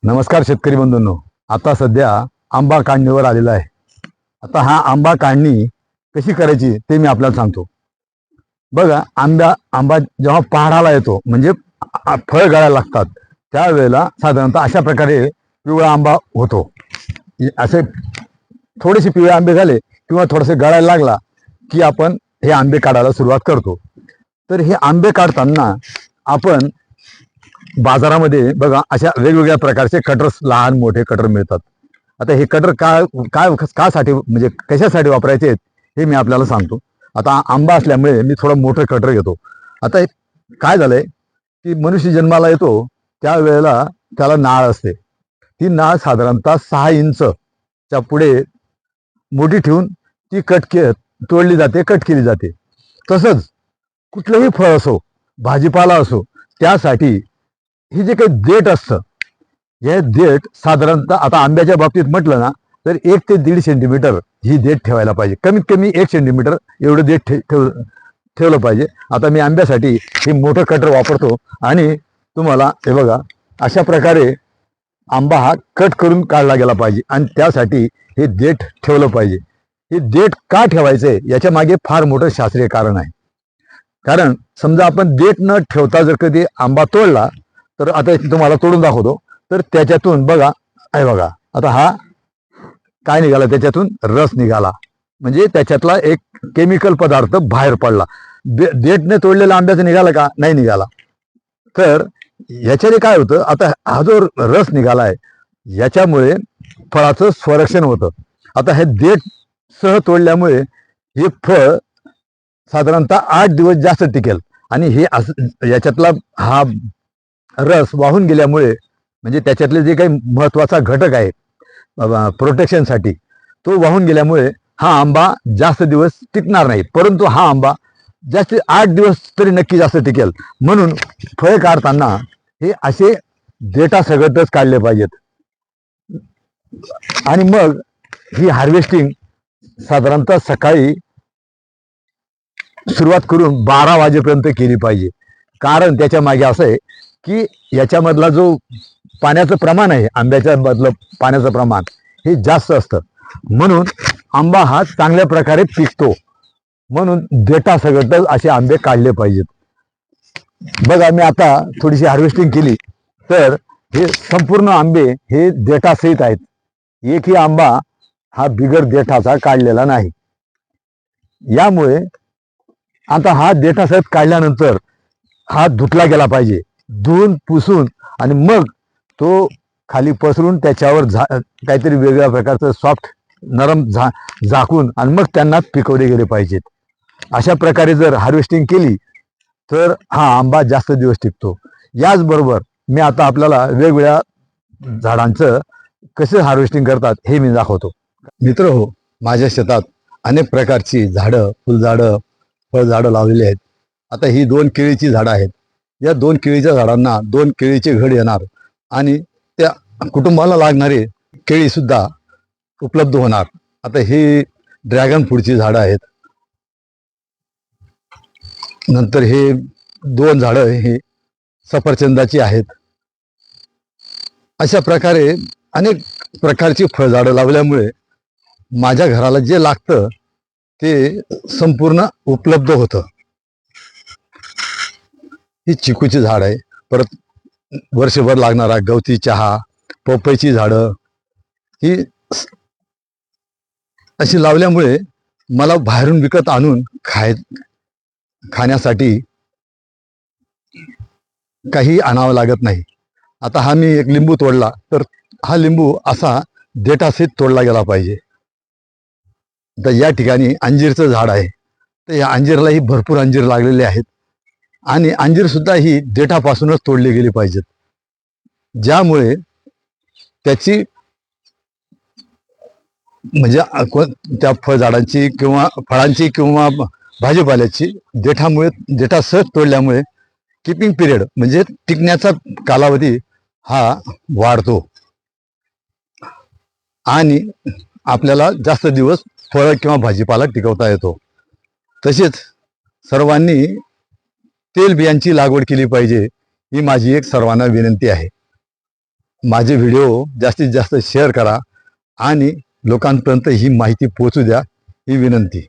नमस्कार शेतकरी बंधूंनो. आता सध्या आंबा काढणीवर आलेला आहे. आता हा आंबा काढणी कशी करायची ते मी आपल्याला सांगतो. बघा, आंबा जेव्हा पहाडाला येतो म्हणजे फळ गळायला लागतात त्यावेळेला साधारणतः अशा प्रकारे पिवळा आंबा होतो. असे थोडेसे पिवळे आंबे झाले किंवा थोडेसे गळायला लागला की आपण हे आंबे काढायला सुरुवात करतो. तर हे आंबे काढताना आपण बाजारामध्ये बघा अशा वेगवेगळ्या प्रकारचे कटर्स, लहान मोठे कटर मिळतात. आता हे कटर कासाठी म्हणजे कशासाठी वापरायचे आहेत हे मी आपल्याला सांगतो. आता आंबा असल्यामुळे मी थोडं मोठं कटर घेतो. आता काय झालंय की मनुष्य जन्माला येतो त्यावेळेला त्याला नाळ असते. ती नाळ साधारणतः 6 इंचच्या पुढे मोठी ठेवून ती तोडली जाते, कट केली जाते. तसंच कुठलंही फळ असो, भाजीपाला असो, त्यासाठी हे जे काही देठ असतं, हे देठ साधारणतः आता आंब्याच्या बाबतीत म्हटलं ना तर 1 ते 1.5 सेंटीमीटर ही देठ ठेवायला पाहिजे. कमीत कमी 1 सेंटीमीटर एवढं देठ ठेवलं पाहिजे. आता मी आंब्यासाठी हे मोठं कटर वापरतो आणि तुम्हाला हे बघा अशा प्रकारे आंबा हा कट करून काढला गेला पाहिजे आणि त्यासाठी हे देठ ठेवलं पाहिजे. हे देठ का ठेवायचंय याच्या मागे फार मोठं शास्त्रीय कारण आहे. कारण समजा आपण देठ न ठेवता जर कधी आंबा तोडला तर आता तुम्हाला तोडून दाखवतो. तर त्याच्यातून बघा, आहे बघा, आता हा काय निघाला, त्याच्यातून रस निघाला म्हणजे त्याच्यातला एक केमिकल पदार्थ बाहेर पडला. देठने तोडलेला आंब्याचा निघाला का? नाही निघाला. तर याच्याने काय होतं, आता हा जो रस निघालाय याच्यामुळे फळाचं संरक्षण होतं. आता हे देठ सह तोडल्यामुळे हे फळ साधारणतः 8 दिवस जास्त टिकेल आणि हे याच्यातला हा रस वाहून गेल्यामुळे म्हणजे त्याच्यातले जे काही महत्वाचा घटक आहे प्रोटेक्शनसाठी तो वाहून गेल्यामुळे हा आंबा जास्त दिवस टिकणार नाही. परंतु हा आंबा जास्त 8 दिवस तरी नक्की जास्त टिकेल. म्हणून फळे काढताना हे असे देठासकटच काढले पाहिजेत. आणि मग ही हार्वेस्टिंग साधारणतः सकाळी सुरुवात करून 12 वाजेपर्यंत केली पाहिजे. कारण त्याच्या मागे असं आहे की याच्यामधला जो पाण्याचं प्रमाण आहे, आंब्याच्या मधलं पाण्याचं प्रमाण हे जास्त असतं. म्हणून आंबा हा चांगल्या प्रकारे पिकतो. म्हणून देठासकट असे आंबे काढले पाहिजेत. बघा, मी आता थोडीशी हार्वेस्टिंग केली तर हे संपूर्ण आंबे हे देठासहित आहेत. एकही आंबा हा बिगर देठाचा काढलेला नाही. यामुळे आता हा देठासहित काढल्यानंतर हा धुतला गेला पाहिजे. धुवून पुसून आणि मग तो खाली पसरून त्याच्यावर काहीतरी वेगळ्या प्रकारचं सॉफ्ट नरम झाकून आणि मग त्यांना पिकवले गेले पाहिजेत. अशा प्रकारे जर हार्वेस्टिंग केली तर हा आंबा जास्त दिवस टिकतो. याचबरोबर मी आता आपल्याला वेगवेगळ्या झाडांचं कसं हार्वेस्टिंग करतात हे मी दाखवतो. मित्र हो, माझ्या शेतात अनेक प्रकारची झाडं, फुलझाडं, फळझाडं लावलेली आहेत. आता ही 2 केळीची झाडं आहेत. या 2 केळीच्या झाडांना 2 केळीचे घड येणार आणि त्या कुटुंबाला लागणारे केळी सुद्धा उपलब्ध होणार. आता ही ड्रॅगन फ्रूटची झाडं आहेत. नंतर हे 2 झाडं ही सफरचंदाची आहेत. अशा प्रकारे अनेक प्रकारची फळझाडं लावल्यामुळे माझ्या घराला जे लागतं ते संपूर्ण उपलब्ध होतं. ही चिकूची झाड आहे. परत वर्षभर लागणारा गवती चहा, पपईची झाडं ही अशी लावल्यामुळे मला बाहेरून विकत आणून खाण्यासाठी काही आणावं लागत नाही. आता हा मी एक लिंबू तोडला तर हा लिंबू असा देठासहित तोडला गेला पाहिजे. तर या ठिकाणी अंजीरचं झाड आहे. तर या अंजीरलाही भरपूर अंजीर लागलेले आहेत आणि अंजीर सुद्धा ही देठापासूनच तोडली गेली पाहिजेत. ज्यामुळे त्याची म्हणजे त्या फळझाडांची किंवा फळांची किंवा भाजीपाल्याची देठासह तोडल्यामुळे किपिंग पिरियड म्हणजे टिकण्याचा कालावधी हा वाढतो आणि आपल्याला जास्त दिवस फळं किंवा भाजीपाला टिकवता येतो. तसेच सर्वांनी तेलबियांची लागवड केली पाहिजे ही माझी एक सर्वांना विनंती आहे. माझे व्हिडिओ जास्तीत जास्त शेअर करा आणि लोकांपर्यंत ही माहिती पोहोचू द्या, ही विनंती.